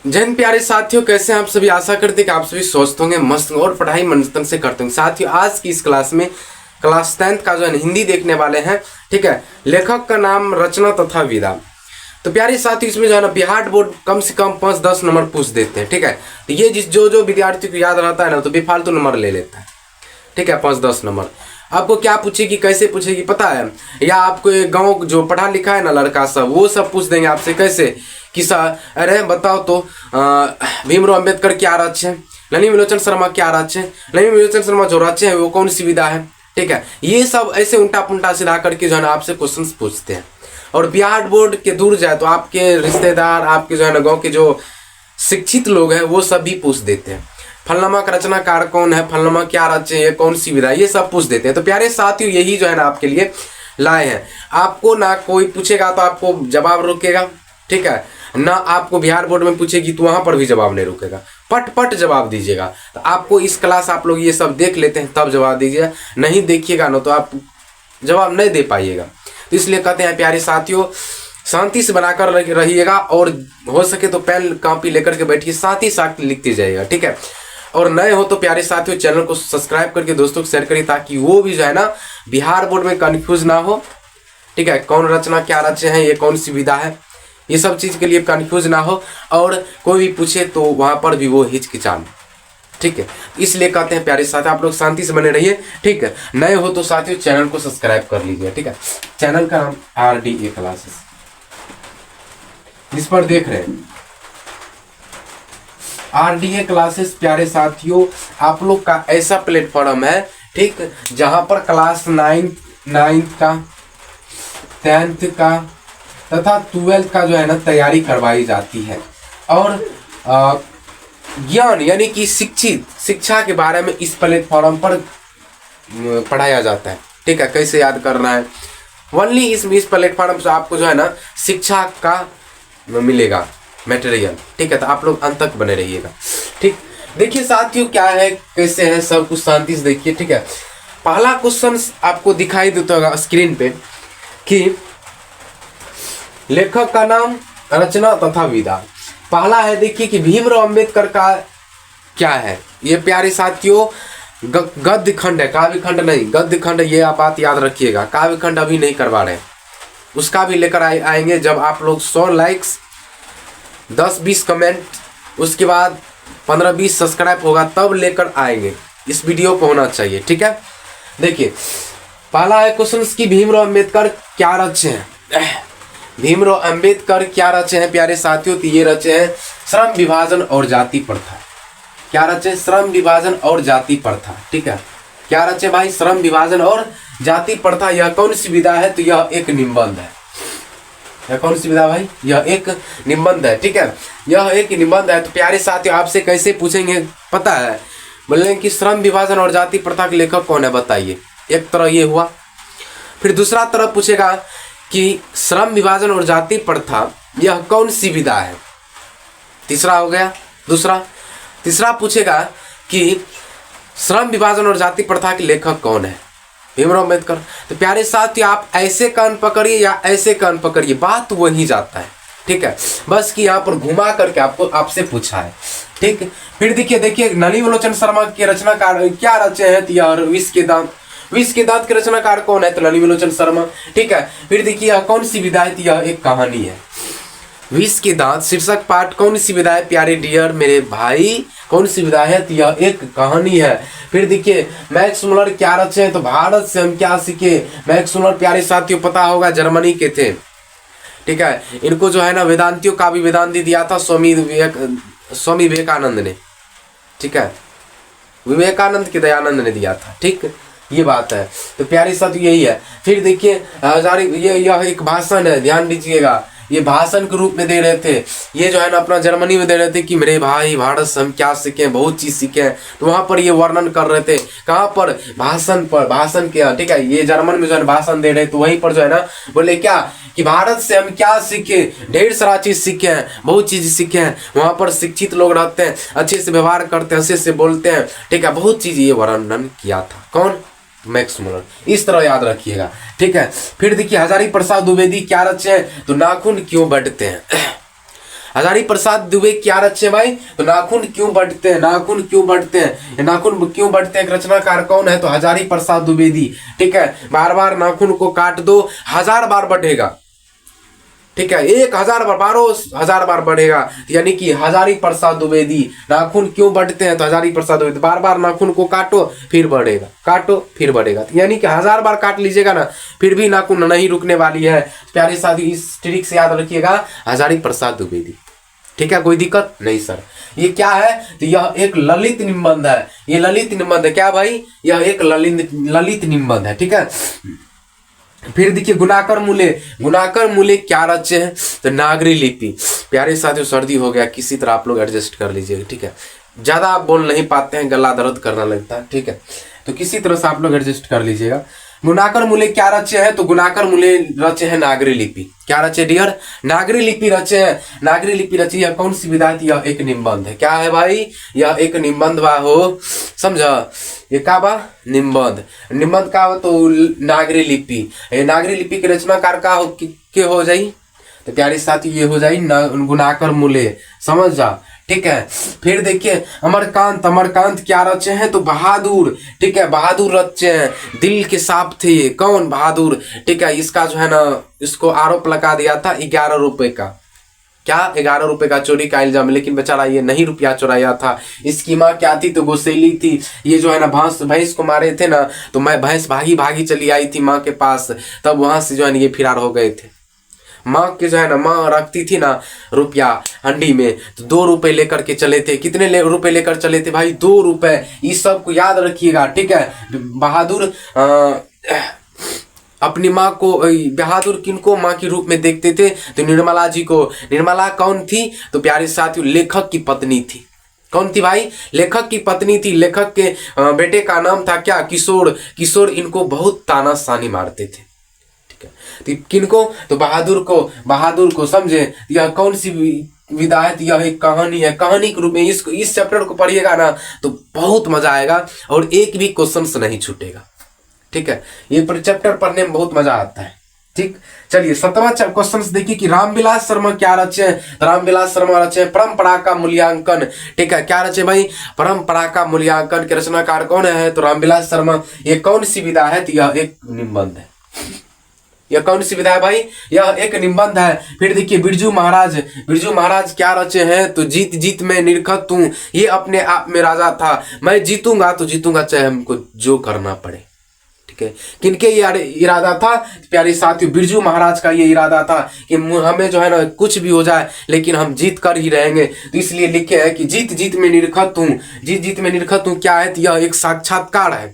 जय हिंद प्यारे साथियों, कैसे हैं आप सभी। आशा करते हैं कि आप सभी स्वस्थ होंगे, मस्त होंगे और पढ़ाई मन से करते होंगे। साथियों, आज की इस क्लास में क्लास 10th का जो है हिंदी देखने वाले हैं। ठीक है, लेखक का नाम, रचना तथा विधा। तो प्यारे साथियों, इसमें जो है ना बिहार बोर्ड कम से कम 5-10 नंबर पूछ देते हैं। ठीक है, तो ये जो विद्यार्थी को याद रहता है ना, तो बेफालतू नंबर ले लेता है। ठीक है, 5-10 नंबर। आपको क्या पूछेगी, कैसे पूछेगी पता है? या आपको गांव जो पढ़ा लिखा है ना लड़का सब, वो सब पूछ देंगे आपसे। कैसे कि अरे बताओ तो भीमराव अंबेडकर क्या रचे हैं, नलिनी विलोचन शर्मा क्या रचे हैं, नलिनी विलोचन शर्मा जो रचे हैं वो कौन सी विधा है। ठीक है, ये सब ऐसे उल्टा पुल्टा सीधा करके जो है ना आपसे क्वेश्चन पूछते हैं। और बिहार बोर्ड के दूर जाए तो आपके रिश्तेदार, आपके जो है ना गाँव के जो शिक्षित लोग हैं वो सब भी पूछ देते हैं। फलनामा का रचनाकार कौन है, फलनामा क्या रचे, ये कौन सी विधा, ये सब पूछ देते हैं। तो प्यारे साथियों, यही जो है ना आपके लिए लाए हैं। आपको ना कोई पूछेगा तो आपको जवाब रुकेगा। ठीक है, ना आपको बिहार बोर्ड में पूछेगी तो वहां पर भी जवाब नहीं रुकेगा। पट पट जवाब दीजिएगा। तो आपको इस क्लास आप लोग ये सब देख लेते हैं तब जवाब दीजिएगा, नहीं देखिएगा ना तो आप जवाब नहीं दे पाइएगा। तो इसलिए कहते हैं प्यारे साथियों, शांति से बनाकर रहिएगा और हो सके तो पेन कॉपी लेकर के बैठिए, साथ ही साथ लिखते जाइएगा। ठीक है, और नए हो तो प्यारे साथियों चैनल को सब्सक्राइब करके दोस्तों को शेयर करिए, ताकि वो भी जो है ना बिहार बोर्ड में कंफ्यूज ना हो। ठीक है, कौन रचना क्या रचे हैं, ये कौन सी विधा है, ये सब चीज के लिए कंफ्यूज ना हो। और कोई भी पूछे तो वहां पर भी वो हिचकिचान। ठीक है, इसलिए कहते हैं प्यारे साथी आप लोग शांति से बने रहिए। ठीक है, नए हो तो साथियों चैनल को सब्सक्राइब कर लीजिए। ठीक है, चैनल का नाम RDA क्लासेस, जिस पर देख रहे हैं RDA क्लासेस। प्यारे साथियों, आप लोग का ऐसा प्लेटफॉर्म है, ठीक, जहां पर क्लास 9th का, 10th का तथा 12th का जो है ना तैयारी करवाई जाती है। और ज्ञान यानी कि शिक्षा के बारे में इस प्लेटफॉर्म पर पढ़ाया जाता है। ठीक है, कैसे याद करना है, ओनली इस प्लेटफॉर्म से आपको जो है ना शिक्षा का मिलेगा मटेरियल। ठीक है, तो आप लोग अंत तक बने रहिएगा। ठीक, देखिए साथियों क्या है, कैसे है, सब कुछ शांति से देखिए। ठीक है, पहला क्वेश्चन आपको दिखाई देता होगा स्क्रीन पे कि लेखक का नाम, रचना तथा विधा। पहला है, देखिए कि भीमराव अंबेडकर का क्या है। ये प्यारे साथियों गद्य खंड है, काव्य खंड नहीं, गद्य खंड। ये आप बात याद रखिएगा, काव्य खंड अभी नहीं करवा रहे, उसका भी लेकर आएंगे जब आप लोग 100 लाइक्स, 10-20 कमेंट, उसके बाद 15-20 सब्सक्राइब होगा तब लेकर आएंगे। इस वीडियो को होना चाहिए। ठीक है, देखिए पहला है क्वेश्चन कि भीमराव अंबेडकर क्या रचे हैं। भीमराव अंबेडकर क्या रचे हैं प्यारे साथियों, तो ये रचे हैं श्रम विभाजन और जाति प्रथा। क्या रचे? श्रम विभाजन और जाति प्रथा। ठीक है, क्या रचे भाई? श्रम विभाजन और जाति प्रथा। यह कौन सी विधा है? तो यह एक निबंध है। यह कौन सी विधा भाई? यह एक निबंध है। ठीक है, यह एक निबंध है। तो प्यारे साथियों आपसे कैसे पूछेंगे पता है, बोलेंगे कि श्रम विभाजन और जाति प्रथा के लेखक कौन है बताइए। एक तरह ये हुआ, फिर दूसरा तरफ पूछेगा कि श्रम विभाजन और जाति प्रथा यह कौन सी विधा है। तीसरा हो गया दूसरा। तीसरा पूछेगा कि श्रम विभाजन और जाति प्रथा के लेखक कौन है, भीमराव अंबेडकर। तो प्यारे साथियों आप ऐसे कान पकड़िए या ऐसे कान पकड़िए, बात वही जाता है। ठीक है, बस कि यहाँ पर घुमा करके आपसे पूछा है। ठीक, फिर देखिए नलिनी विलोचन शर्मा के रचनाकार क्या रचे हैं, तो यह विष के दांत के रचनाकार कौन है, तो नलिनी विलोचन शर्मा। ठीक है, फिर देखिए यह कौन सी विधा है, तो यह एक कहानी है। विष के दांत शीर्षक पाठ कौन सी विधा है प्यारे डियर मेरे भाई, कौन सी विधा है, तो यह एक कहानी है। फिर देखिए मैक्स मुलर क्या रचे हैं, तो भारत से हम क्या सीखे। मैक्स मुलर प्यारे साथियों पता होगा जर्मनी के थे। ठीक है, इनको जो है ना वेदांतियों का भी वेदांति दिया था स्वामी विवेकानंद ने। ठीक है, विवेकानंद के दयानंद ने दिया था। ठीक, ये बात है। तो प्यारे साथियों यही है। फिर देखिए यह एक भाषण है, ध्यान दीजिएगा, ये भाषण के रूप में दे रहे थे। ये जो है ना अपना जर्मनी में दे रहे थे कि मेरे भाई भारत से हम क्या सीखे, बहुत चीज सीखे। तो वहां पर ये वर्णन कर रहे थे, कहाँ पर? भाषण पर, भाषण किया। ठीक है, ये जर्मन में जो है भाषण दे रहे, तो वहीं पर जो है ना बोले क्या कि भारत से हम क्या सीखे, ढेर सारा चीज सीखे हैं, बहुत चीज सीखे हैं। वहां पर शिक्षित लोग रहते हैं, अच्छे से व्यवहार करते हैं, अच्छे से बोलते हैं। ठीक है, बहुत चीज ये वर्णन किया था। कौन? Max Muller. इस तरह याद रखिएगा। ठीक है, फिर देखिए हजारी प्रसाद द्विवेदी क्या रचे हैं, तो नाखून क्यों बढ़ते हैं। हजारी प्रसाद दुबे क्या रचे भाई? तो नाखून क्यों बढ़ते हैं, नाखून क्यों बढ़ते हैं, नाखून क्यों बढ़ते हैं, रचनाकार कौन है? तो हजारी प्रसाद द्विवेदी। ठीक है, बार बार नाखून को काट दो, 1000 बार बढ़ेगा। ठीक है, 1000 बार, 12,000 बार बढ़ेगा, यानी कि हजारी प्रसाद द्विवेदी। नाखून क्यों बढ़ते हैं? तो हजारी प्रसाद द्विवेदी। बार बार नाखून को काटो फिर बढ़ेगा, काटो फिर बढ़ेगा, यानी कि 1000 बार काट लीजिएगा ना, फिर भी नाखून नहीं रुकने वाली है। प्यारे साथी, इस ट्रिक से याद रखिएगा, हजारी प्रसाद द्विवेदी। ठीक है, कोई दिक्कत नहीं सर। ये क्या है? तो यह एक ललित निबंध है। ये ललित निबंध है। क्या भाई? यह एक ललित निबंध है। ठीक है, फिर देखिए गुणाकर मूल्य। गुणाकर मूल्य क्या रचे हैं? तो नागरी लिपि। प्यारे साथियों, सर्दी हो गया, किसी तरह आप लोग एडजस्ट कर लीजिएगा। ठीक है, ज्यादा आप बोल नहीं पाते हैं, गला दर्द करना लगता है। ठीक है, तो किसी तरह से आप लोग एडजस्ट कर लीजिएगा। गुणाकर मूल्य क्या रचे हैं? तो गुणाकर मूल्य रचे हैं नागरी लिपि। क्या रचे डियर? नागरी लिपि रचे हैं। नागरी लिपि रची, यह कौन सी विधा है? यह एक निबंध है। क्या है भाई? यह एक निबंध बा हो, समझा? ये का बा? निबंध। निबंध का हो तो नागरी लिपि। नागरी लिपि के रचनाकार का हो के हो जाई? तो प्यारे साथी, ये हो जाई गुणाकर मूल्य। समझ जा? ठीक है, फिर देखिए अमरकांत। अमरकांत क्या रचे हैं? तो बहादुर। ठीक है, बहादुर रचे हैं, दिल के साफ थे। कौन? बहादुर। ठीक है, इसका जो है ना, इसको आरोप लगा दिया था 11 रुपए का। क्या? 11 रुपए का चोरी का इल्जाम, लेकिन बेचारा ये नहीं रुपया चुराया था। इसकी माँ क्या थी? तो गोसेली थी। ये जो है ना भैंस को मारे थे ना, तो मैं भैंस भागी भागी चली आई थी माँ के पास, तब वहां से जो है ना ये फरार हो गए थे। माँ के जो है ना, माँ रखती थी ना रुपया हंडी में, तो 2 रुपए लेकर के चले थे। कितने रुपए लेकर चले थे भाई? 2 रुपए। इस सब को याद रखिएगा। ठीक है, बहादुर अपनी माँ को, बहादुर किनको माँ के रूप में देखते थे? तो निर्मला जी को। निर्मला कौन थी? तो प्यारे साथियों, लेखक की पत्नी थी। कौन थी भाई? लेखक की पत्नी थी। लेखक के बेटे का नाम था क्या? किशोर। किशोर इनको बहुत तानाशानी मारते थे। तो किनको? तो बहादुर को। बहादुर को, समझे? यह कौन सी विधा है? यह एक कहानी है। कहानी के रूप में इस चैप्टर को पढ़िएगा ना तो बहुत मजा आएगा और एक भी क्वेश्चन नहीं छूटेगा। ठीक है, ये चैप्टर पढ़ने में बहुत मजा आता है। ठीक, चलिए 7वां क्वेश्चन देखिए कि रामविलास शर्मा क्या रचे हैं? रामविलास शर्मा रचे हैं परंपरा का मूल्यांकन। ठीक है, क्या रचे भाई? परंपरा का मूल्यांकन के रचनाकार कौन है? तो रामविलास शर्मा। ये कौन सी विधा है? तो यह एक निबंध है। यह कौन सी विधा है भाई? यह एक निबंध है। फिर देखिए बिरजू महाराज। बिरजू महाराज क्या रचे हैं? तो जीत जीत में निरखत हूं, ये अपने आप में राजा था। मैं जीतूंगा तो जीतूंगा, चाहे हमको जो करना पड़े। ठीक है, किनके ये इरादा था? प्यारे साथियों, बिरजू महाराज का ये इरादा था कि हमें जो है ना कुछ भी हो जाए लेकिन हम जीत कर ही रहेंगे। तो इसलिए लिखे है कि जीत जीत में निरखत हूं। जीत जीत में निरखत हूं क्या है? तो यह एक साक्षात्कार है,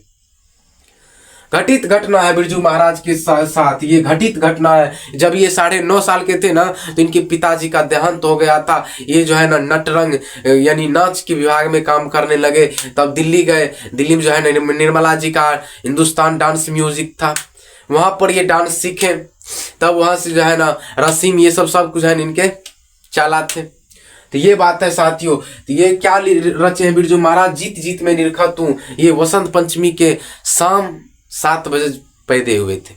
घटित घटना है बिरजू महाराज के साथ। ये घटित घटना है। जब ये 9.5 साल के थे ना, तो इनके पिताजी का देहांत हो गया था। ये जो है ना नटरंग यानी नाच के विभाग में काम करने लगे। तब दिल्ली गए। दिल्ली में जो है ना निर्मला जी का हिंदुस्तान डांस म्यूजिक था, वहां पर ये डांस सीखे। तब वहां से जो है ना रसीम, ये सब कुछ है इनके चाला थे। तो ये बात है साथियों। तो ये क्या रचे हैं बिरजू महाराज? जीत जीत में निरखत हूं। ये वसंत पंचमी के शाम 7 बजे पैदे हुए थे।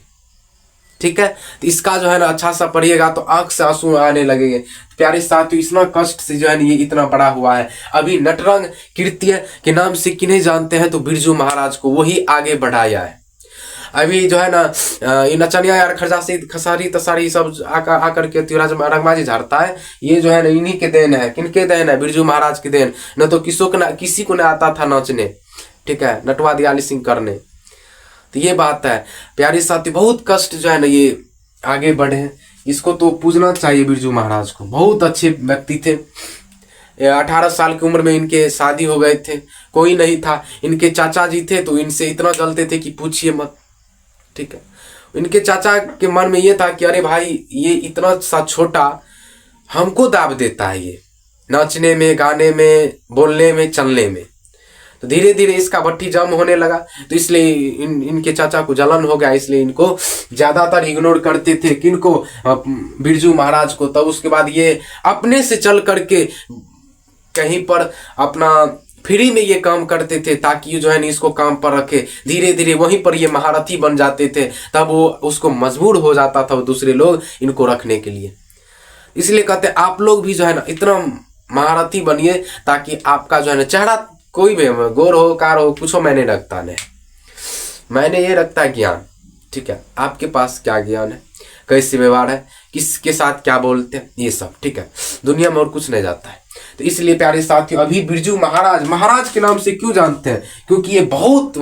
ठीक है, तो इसका जो है ना अच्छा सा पढ़िएगा तो आंख से आंसू आने लगेंगे। प्यारे साथियों, इतना कष्ट से जो है ना ये इतना बड़ा हुआ है। अभी नटरंग कृत्य के नाम से किन्हें जानते हैं? तो बिरजू महाराज को, वही आगे बढ़ाया है। अभी जो है ना ये नचनिया यार खरजासी खसारी तसारी सब आकर के रंगबाजी झाड़ता है। ये जो है ना इन्हीं के देन है। किनके देन है? बिरजू महाराज के देन। न तो किसी को न आता था नाचने। ठीक है, नटवा दियाली सिंह करने। तो ये बात है प्यारे साथी, बहुत कष्ट जो है ना ये आगे बढ़े। इसको तो पूजना चाहिए बिरजू महाराज को। बहुत अच्छे व्यक्ति थे। 18 साल की उम्र में इनके शादी हो गए थे। कोई नहीं था। इनके चाचा जी थे तो इनसे इतना जलते थे कि पूछिए मत। ठीक है, इनके चाचा के मन में ये था कि अरे भाई ये इतना सा छोटा हमको दाब देता है, ये नाचने में, गाने में, बोलने में, चलने में। तो धीरे धीरे इसका भट्टी जम होने लगा। तो इसलिए इनके चाचा को जलन हो गया, इसलिए इनको ज्यादातर इग्नोर करते थे। किनको? बिरजू महाराज को। तब उसके बाद ये अपने से चल करके कहीं पर अपना फ्री में ये काम करते थे ताकि जो है ना इसको काम पर रखे। धीरे धीरे वहीं पर ये महारथी बन जाते थे। तब वो उसको मजबूर हो जाता था दूसरे लोग इनको रखने के लिए। इसलिए कहते हैं आप लोग भी जो है ना इतना महारथी बनिए ताकि आपका जो है ना चेहरा कोई भी गोर हो कार हो कुछ हो मैंने रखता नहीं, मैंने ये रखता है ज्ञान। ठीक है, आपके पास क्या ज्ञान है, कैसे व्यवहार है, किसके साथ क्या बोलते हैं, ये सब। ठीक है, दुनिया में और कुछ नहीं जाता है। तो इसलिए प्यारे साथियों अभी बिरजू महाराज, महाराज के नाम से क्यों जानते हैं, क्योंकि ये बहुत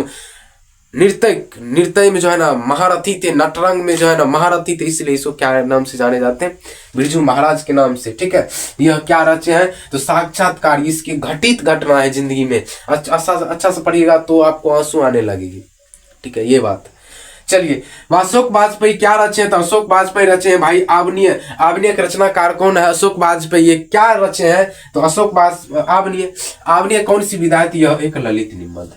नृत्य में जो है ना महारथी थे, नटरंग में जो है ना महारथी थे, इसलिए इसको क्या नाम से जाने जाते हैं, बिरजू महाराज के नाम से। ठीक है, यह क्या रचे हैं तो साक्षात्कार, इसकी घटित घटना है जिंदगी में। अच्छा से पढ़िएगा तो आपको आंसू आने लगेगी। ठीक है, ये बात। चलिए, अशोक वाजपेयी क्या रचे हैं तो अशोक वाजपेयी रचे हैं भाई आग्नेय के रचनाकार कौन है, अशोक वाजपेयी। ये क्या रचे हैं तो अशोक आग्नेय कौन सी विधा है, यह एक ललित निबंध।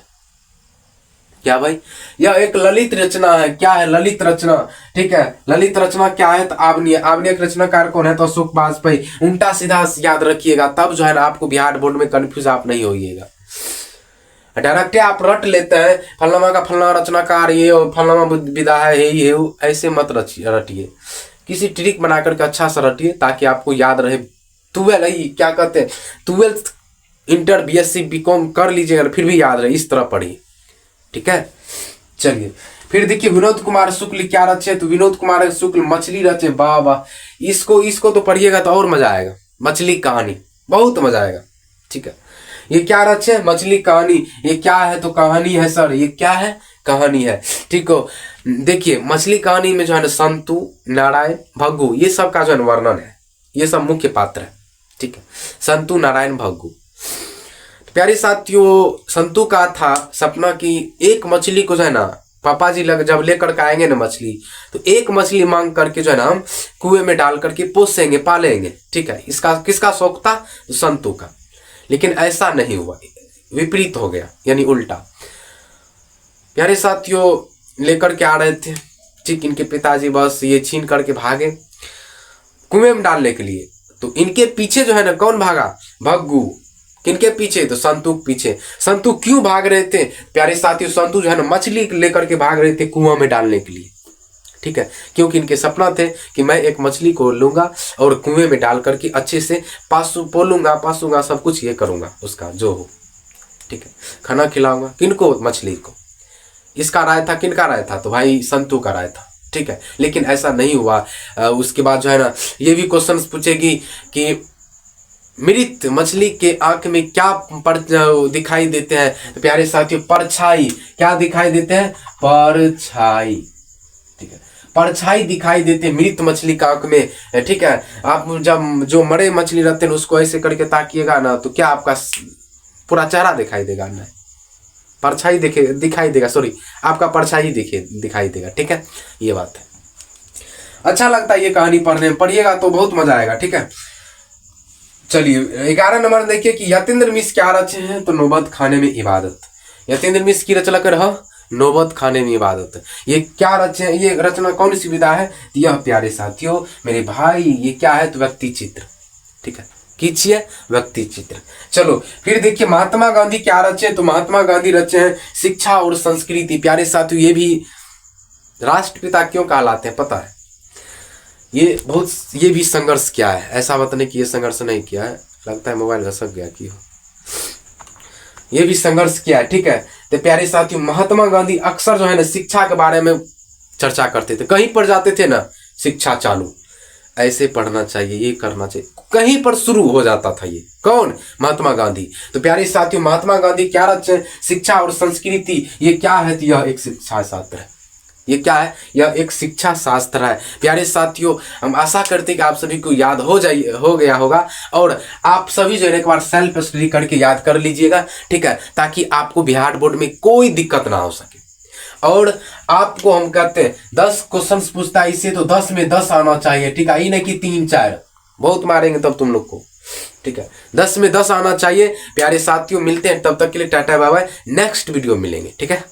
क्या भाई, यह एक ललित रचना है। क्या है ललित रचना, ठीक है, ललित रचना क्या है तो आग्नेय के रचनाकार कौन है तो अशोक वाजपेयी। उल्टा सीधा याद रखिएगा, तब जो है ना आपको बिहार बोर्ड में कंफ्यूज आप नहीं होइएगा। डायरेक्ट आप रट लेते हैं फलनामा का फलना रचनाकार ये फलनामा विधा है ये, ऐसे मत रटिए, किसी ट्रिक बना करके अच्छा सा रटिए ताकि आपको याद रहे। 12th इंटर BSc BCom कर लीजिएगा फिर भी याद रहे, इस तरह पढ़िए। ठीक है, चलिए फिर देखिए विनोद कुमार शुक्ल क्या रचे तो विनोद कुमार शुक्ल मछली रचे। वाह वाह, इसको तो पढ़िएगा तो और मजा आएगा, मछली कहानी बहुत मजा आएगा। ठीक है, ये क्या रचे मछली कहानी, ये क्या है तो कहानी है सर, ये क्या है कहानी है। ठीक हो, देखिए मछली कहानी में जो है ना संतु नारायण भग्गू ये सब का जो है वर्णन है, ये सब मुख्य पात्र है। ठीक है, संतु नारायण भग्गू। प्यारे साथियों, संतु का था सपना कि एक मछली को जो है ना पापा जी जब लेकर के आएंगे ना मछली, तो एक मछली मांग करके जो है ना हम कुएं में डाल करके पोसेंगे पालेंगे। ठीक है, इसका किसका शौक था तो संतु का, लेकिन ऐसा नहीं हुआ, विपरीत हो गया, यानी उल्टा। प्यारे साथियों लेकर के आ रहे थे, ठीक, इनके पिताजी बस ये छीन करके भागे कुएं में डालने के लिए, तो इनके पीछे जो है ना कौन भागा, भग्गू। किनके पीछे तो संतु के पीछे। संतु क्यों भाग रहे थे प्यारे साथियों, संतु जो है ना मछली लेकर के भाग रहे थे कुआं में डालने के लिए। ठीक है, क्योंकि इनके सपना थे कि मैं एक मछली को लूंगा और कुएं में डाल करके अच्छे से पासूंगा सब कुछ ये करूंगा उसका जो हो। ठीक है, खाना खिलाऊंगा किनको, मछली को। इसका राय था, किनका राय था तो भाई संतु का राय था। ठीक है, लेकिन ऐसा नहीं हुआ। उसके बाद जो है ना ये भी क्वेश्चन पूछेगी कि मृत मछली के आंख में क्या दिखाई देते हैं तो प्यारे साथियों परछाई। क्या दिखाई देते हैं, परछाई। ठीक है, परछाई दिखाई देते हैं मृत मछली का आंख में। ठीक है, आप जब जो मरे मछली रहते हैं उसको ऐसे करके ताकिएगा ना तो क्या आपका पूरा चेहरा दिखाई देगा, ना परछाई दिखाई देगा, सॉरी आपका परछाई दिखाई देगा। ठीक है, ये बात है। अच्छा लगता है ये कहानी पढ़ने में, पढ़िएगा तो बहुत मजा आएगा। ठीक है, चलिए 11 नंबर देखिए कि यतीन्द्र मिश्र क्या रचे हैं तो नौबत खाने में इबादत। यतीन्द्र मिश्र की रचना कर नौबत खाने में इबादत। ये क्या रचे हैं, ये रचना कौन सी विधा है, यह प्यारे साथियों मेरे भाई ये क्या है तो व्यक्ति चित्र। ठीक है, कीजिए व्यक्ति चित्र। चलो फिर देखिए महात्मा गांधी क्या रचे तो महात्मा गांधी रचे हैं शिक्षा और संस्कृति। प्यारे साथियों ये भी राष्ट्रपिता क्यों कहलाते हैं पता है, ये भी संघर्ष किया है, ऐसा बात नहीं कि ये संघर्ष नहीं किया है, लगता है मोबाइल घसक गया कि हो, ये भी संघर्ष किया है। ठीक है, तो प्यारे साथियों महात्मा गांधी अक्सर जो है ना शिक्षा के बारे में चर्चा करते थे, कहीं पर जाते थे ना शिक्षा चालू, ऐसे पढ़ना चाहिए, ये करना चाहिए, कहीं पर शुरू हो जाता था। ये कौन, महात्मा गांधी। तो प्यारे साथियों महात्मा गांधी क्या रचे, शिक्षा और संस्कृति। ये क्या है तो यह एक शिक्षा शास्त्र है। ये क्या है, यह एक शिक्षा शास्त्र है। प्यारे साथियों हम आशा करते हैं कि आप सभी को याद हो गया होगा, और आप सभी जो है एक बार सेल्फ स्टडी करके याद कर लीजिएगा। ठीक है, ताकि आपको बिहार बोर्ड में कोई दिक्कत ना हो सके। और आपको हम कहते हैं 10 क्वेश्चन पूछता है इससे तो 10 में 10 आना चाहिए। ठीक है, ये नहीं कि 3-4 बहुत मारेंगे तब तुम लोग को। ठीक है, 10 में 10 आना चाहिए। प्यारे साथियों मिलते हैं, तब तक के लिए tata bye bye, next video मिलेंगे। ठीक है।